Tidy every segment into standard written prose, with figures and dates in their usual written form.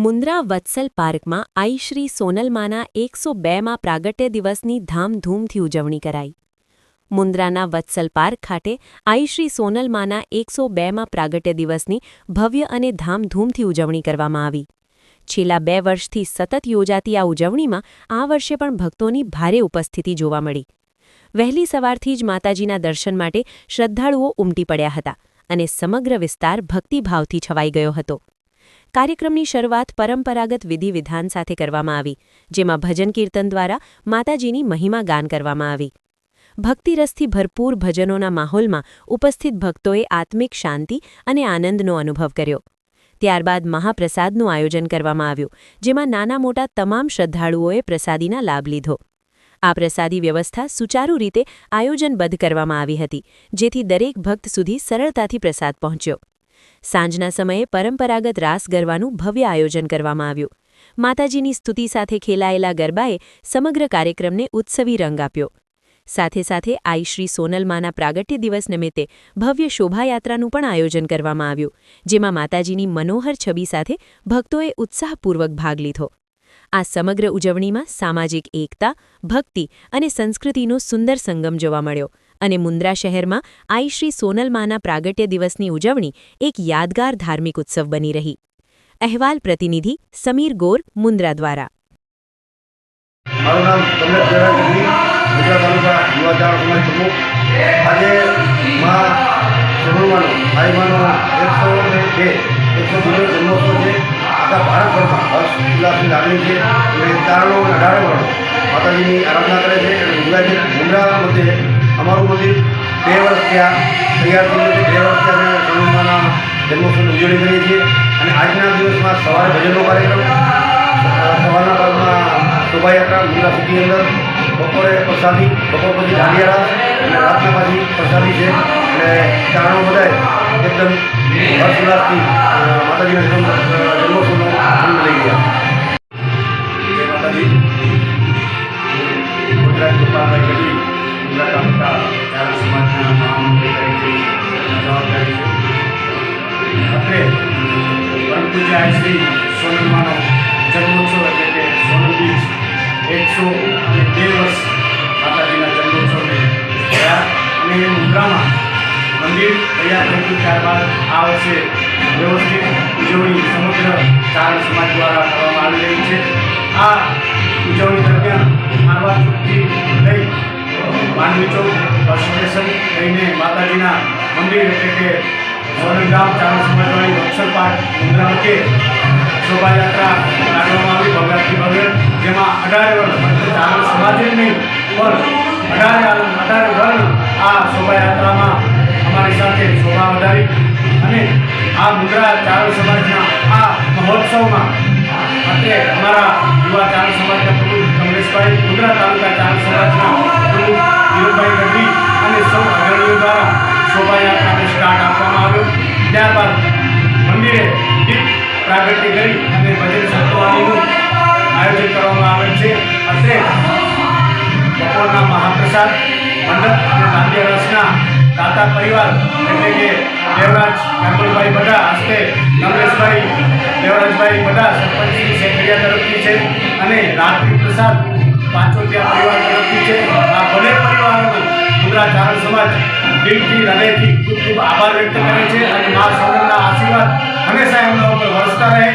મુન્દ્રા વત્સલ પાર્કમાં આઈ શ્રી સોનલમાના 102મા પ્રાગટ્ય દિવસની ધામધૂમથી ઉજવણી કરાઈ. મુન્દ્રાના વત્સલ પાર્ક ખાતે આઈ શ્રી સોનલમાના 102મા પ્રાગટ્ય દિવસની ભવ્ય અને ધામધૂમથી ઉજવણી કરવામાં આવી. છેલ્લા 2 વર્ષથી સતત યોજાતી આ ઉજવણીમાં આ વર્ષે પણ ભક્તોની ભારે ઉપસ્થિતિ જોવા મળી. વહેલી સવારથી જ માતાજીના દર્શન માટે શ્રદ્ધાળુઓ ઉમટી પડ્યા હતા અને સમગ્ર વિસ્તાર ભક્તિભાવથી છવાઈ ગયો હતો. કાર્યક્રમની શરૂઆત પરંપરાગત વિધિ-વિધાન સાથે કરવામાં આવી, જેમાં ભજન કીર્તન દ્વારા માતાજીની મહિમા ગાન કરવામાં આવી. ભક્તિરસથી ભરપૂર ભજનોના માહોલમાં ઉપસ્થિત ભક્તોએ આત્મિક શાંતિ અને આનંદનો અનુભવ કર્યો. ત્યારબાદ મહાપ્રસાદનું આયોજન કરવામાં આવ્યું, જેમાં નાના-મોટા તમામ શ્રદ્ધાળુઓએ પ્રસાદીના લાભ લીધો. આ પ્રસાદી વ્યવસ્થા સુચારુ રીતે આયોજનબદ્ધ કરવામાં આવી હતી, જેથી દરેક ભક્ત સુધી સરળતાથી પ્રસાદ પહોંચ્યો. સાંજના સમયે પરંપરાગત રાસ ગરબાનું ભવ્ય આયોજન કરવામાં આવ્યું. માતાજીની સ્તુતિ સાથે ખેલાયેલા ગરબાએ સમગ્ર કાર્યક્રમને ઉત્સવી રંગ આપ્યો. સાથે સાથે આઈ શ્રી સોનલમાના પ્રાગટ્ય દિવસ નિમિત્તે ભવ્ય શોભાયાત્રાનું પણ આયોજન કરવામાં આવ્યું, જેમાં માતાજીની મનોહર છબી સાથે ભક્તોએ ઉત્સાહપૂર્વક ભાગ લીધો. આ સમગ્ર ઉજવણીમાં સામાજિક એકતા, ભક્તિ અને સંસ્કૃતિનો સુંદર સંગમ જોવા મળ્યો અને મુન્દ્રા શહેરમાં આઈ શ્રી સોનલમાના પ્રાગટ્ય દિવસની ઉજવણી એક યાદગાર ધાર્મિક ઉત્સવ બની રહી. અહેવાલ પ્રતિનિધિ સમીર ગોર, મુન્દ્રા દ્વારા. મારું નામ કમલેશ દેવરાજ, મુન્દ્રા તાલુકા યુવા ચાવડ સમાજ પ્રમુખ. આજે મા સોનલમાનો આઈમાનો 102 જન્મોત્સવ છે. આખા ભારતભરમાં હર્ષ ઉલ્લાસની લાગણી છે અને 4 અને 18 વર્ષ માતાજીની આરાધના કરે છે અને મુન્દ્રા મધ્યે અમારું મંદિર 2 વર્ષ ત્યાં તૈયાર થઈ ગયું છે. 2 વર્ષ ત્યાં અમે સોનલમાના જન્મોત્સવની ઉજવણી કરીએ છીએ અને આજના દિવસમાં સવારે ભજનનો કાર્યક્રમ, સવારના ભાગમાં શોભાયાત્રા મુન્દ્રા સિટી અંદર, બપોરે પ્રસાદી, બપોર પછી દાંડિયા રાસ અને રાતના પાછી પ્રસાદી છે અને ચારણો બધાએ એકદમ હર્ષ ઉલ્લાસથી માતાજીના જન્મોત્સવનો આનંદ લઈ ગયા. જય માતાજી. ગુજરાત ગોપાલભાઈ ગઢવી, મુન્દ્રા તાલુકા ચારણ સમાજના મહામંત્રી તરીકે જવાબદારી છે. અત્રે પરમ પૂજ્ય આઈ શ્રી સોનલમાનો જન્મોત્સવ એટલે કે સોનલ બીજ 102 વર્ષ માતાજીના જન્મોત્સવને થયા અને મુન્દ્રામાં મંદિર તૈયાર થઈ ગયું. ત્યારબાદ આ વર્ષે વ્યવસ્થિત ઉજવણી સમગ્ર ચારણ સમાજ દ્વારા કરવામાં આવી રહી છે. આ ઉજવણી દરમિયાન મારવા ચોકથી લઈ માંડવી ચોક બસ સ્ટેશન લઈને માતાજીના મંદિર એટલે કે સોનલધામ ચારણ સમાજવાળી વત્સલ પાર્ક મુન્દ્રા વચ્ચે શોભાયાત્રા કાઢવામાં આવી ભવ્યાથી ભવ્ય, જેમાં 18 વર્ષ ફક્ત ચારણ સમાજ જ નહીં પણ 18 વર્ષ આ શોભાયાત્રામાં અમારી સાથે શોભા વધારી અને આ મુન્દ્રા ચારણ સમાજના આ મહોત્સવમાં અત્રે અમારા યુવા ચારણ સમાજના પ્રમુખ કમલેશભાઈ, મુન્દ્રા તાલુકા ચારણ સમાજના પ્રમુખ વિનોદભાઈ ગઢવી અને સૌ અગ્રણીઓ દ્વારા શોભાયાત્રાને સ્ટાર્ટ આપવામાં આવ્યો. ત્યારબાદ મંદિરે દીપ પ્રાગટ્ય કરી અને ભજન સંતવાણીનું આયોજન કરવામાં આવે છે. અત્રે બપોરના મહાપ્રસાદ મંડપ અને દાંડિયા રસના દાતા પરિવાર એટલે કે દેવરાજ કાંબલભાઈ બધા હસ્તે કમલેશભાઈ, દેવરાજભાઈ બધા સરપંચની સેક્રેટરી તરફથી છે અને રાત્રિ પ્રસાદ પાંચોટિયા પરિવાર તરફથી છે. આ બંને પરિવારોનો મુન્દ્રા ચારણ સમાજ દિલથી હૃદયથી ખૂબ ખૂબ આભાર વ્યક્ત કરે છે અને મા સોનલના આશીર્વાદ હંમેશા એમના ઉપર વરસતા રહે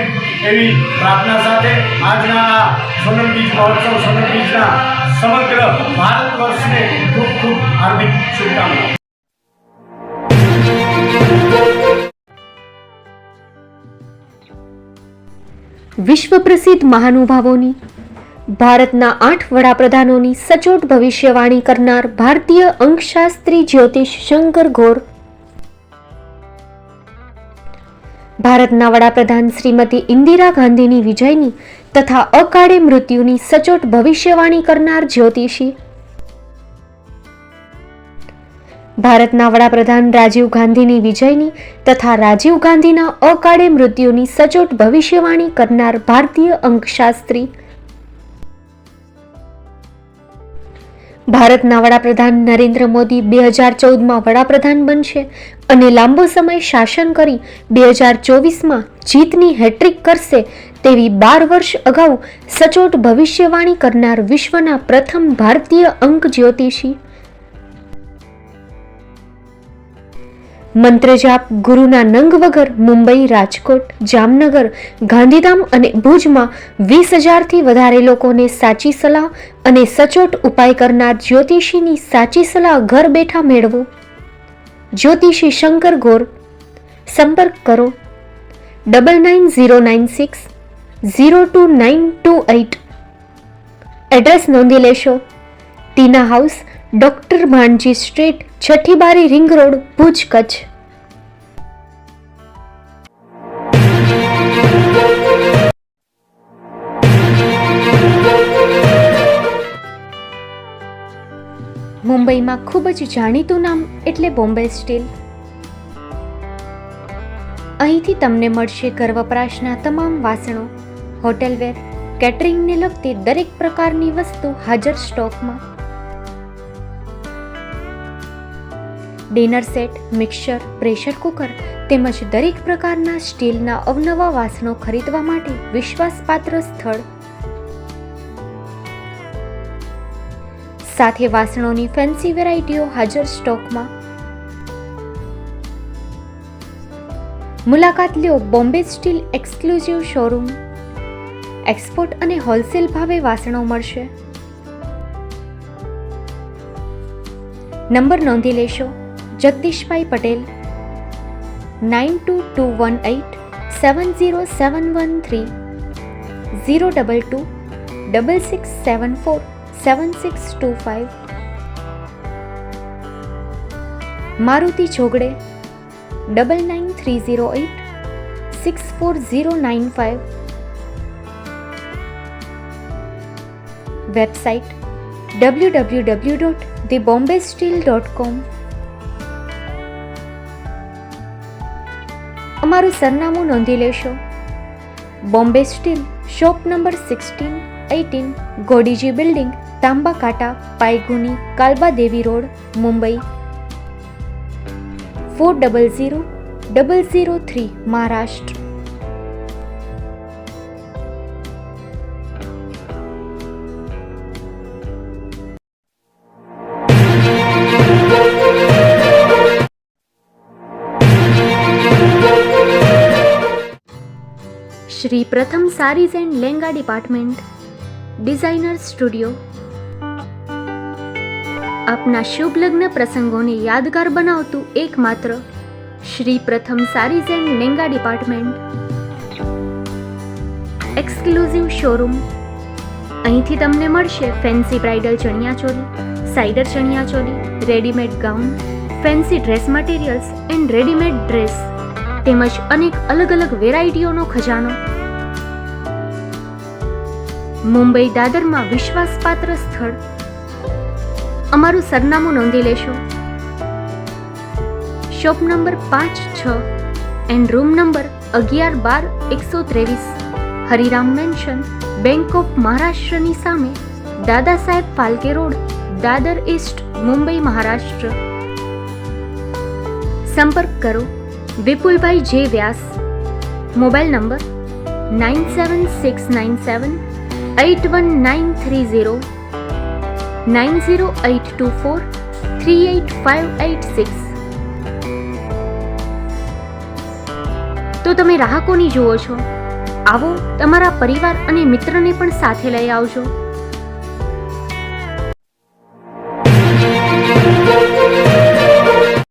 એવી પ્રાર્થના સાથે આજના આ સોનલ બીજ મહોત્સવ, સોનલ બીજના સમગ્ર ભારત વર્ષને ખૂબ ખૂબ હાર્દિક શુભકામનાઓ. વિશ્વ પ્રસિદ્ધ મહાનુભાવોની, ભારતના 8 વડાપ્રધાનોની સચોટ ભવિષ્યવાણી કરનાર ભારતીય અંકશાસ્ત્રી જ્યોતિષ શંકર ઘોર, ભારતના વડાપ્રધાન શ્રીમતી ઇન્દિરા ગાંધીની વિજયની તથા અકાળે મૃત્યુની સચોટ ભવિષ્યવાણી કરનાર જ્યોતિષી, ભારતના વડાપ્રધાન રાજીવ ગાંધીની વિજયની તથા રાજીવ ગાંધીના અકાળે મૃત્યુની સચોટ ભવિષ્યવાણી કરનાર ભારતીય અંકશાસ્ત્રી, ભારતના વડાપ્રધાન નરેન્દ્ર મોદી 2014માં વડાપ્રધાન બનશે અને લાંબો સમય શાસન કરી 2024માં જીતની હેટ્રિક કરશે તેવી 12 વર્ષ અગાઉ સચોટ ભવિષ્યવાણી કરનાર વિશ્વના પ્રથમ ભારતીય અંક જ્યોતિષી, મંત્રજાપ ગુરુના નંગ વગર મુંબઈ, રાજકોટ, જામનગર, ગાંધીધામ અને ભુજમાં 20,000થી વધારે લોકોને સાચી સલાહ અને સચોટ ઉપાય કરનાર જ્યોતિષીની સાચી સલાહ ઘર બેઠા મેળવો. જ્યોતિષી શંકર ગોર. સંપર્ક કરો 9909602928. એડ્રેસ નોંધી લેશો. ટીના હાઉસ, ડોક્ટર ભાણજી સ્ટ્રીટ, છઠ્ઠી બારી, રિંગ રોડ, ભુજ, કચ્છ. મુંબઈમાં ખૂબ જ જાણીતું નામ એટલે બોમ્બે સ્ટીલ. અહીંથી તમને મળશે ઘર વપરાશના તમામ વાસણો, હોટેલવેર, કેટરિંગને લગતી દરેક પ્રકારની વસ્તુ હાજર સ્ટોકમાં. Dinner set, mixer, pressure cooker તેમજ દરેક પ્રકારના સ્ટીલના અવનવા વાસણો ખરીદવા માટે વિશ્વાસપાત્ર સ્થળ. સાથે વાસણોની ફેન્સી વેરાયટીઓ હાજર સ્ટોકમાં. મુલાકાત લ્યો Bombay steel exclusive showroom. Export અને હોલસેલ ભાવે વાસણો મળશે. નંબર નોંધી લેશો. જગદીશભાઈ પટેલ 9221870713 022 6674 7625. મારુતિ જોગડે 9930864095. Website www.thebombasteel.com. અમારું સરનામું નોંધી લેશો. Bombay steel, shop number 16-18, Godiji building, Tamba Kanta, Pydhonie, Kalbadevi road, Mumbai 400003, Maharashtra. Shri Pratham sarees and langa department, designer studio. આપના શુભ લગ્ન પ્રસંગોને યાદગાર બનાવતું એકમાત્ર Shri Pratham sarees and langa department. Exclusive showroom. અહીંથી તમને મળશે fancy bridal chaniya choli, cider chaniya choli, readymade gown, fancy dress materials and readymade dress તેમજ અનેક અલગ અલગ વેરાયટીઓનો ખજાનો. મુંબઈ દાદરમાં વિશ્વાસપાત્ર સ્થળ. અમારું સરનામું નોંધી લેશો. Shop number 5-6 and room number 11-12-123, Hariram mansion, bank of મહારાષ્ટ્રની સામે, દાદા સાહેબ ફાલ્કે રોડ, દાદર ઈસ્ટ, મુંબઈ, મહારાષ્ટ્ર. સંપર્ક કરો વિપુલભાઈ જે વ્યાસ. Mobile number 9769781930, 9082438586. તો તમે રાહ કોની જુઓ છો? આવો, તમારા પરિવાર અને મિત્રને પણ સાથે લઈ આવજો.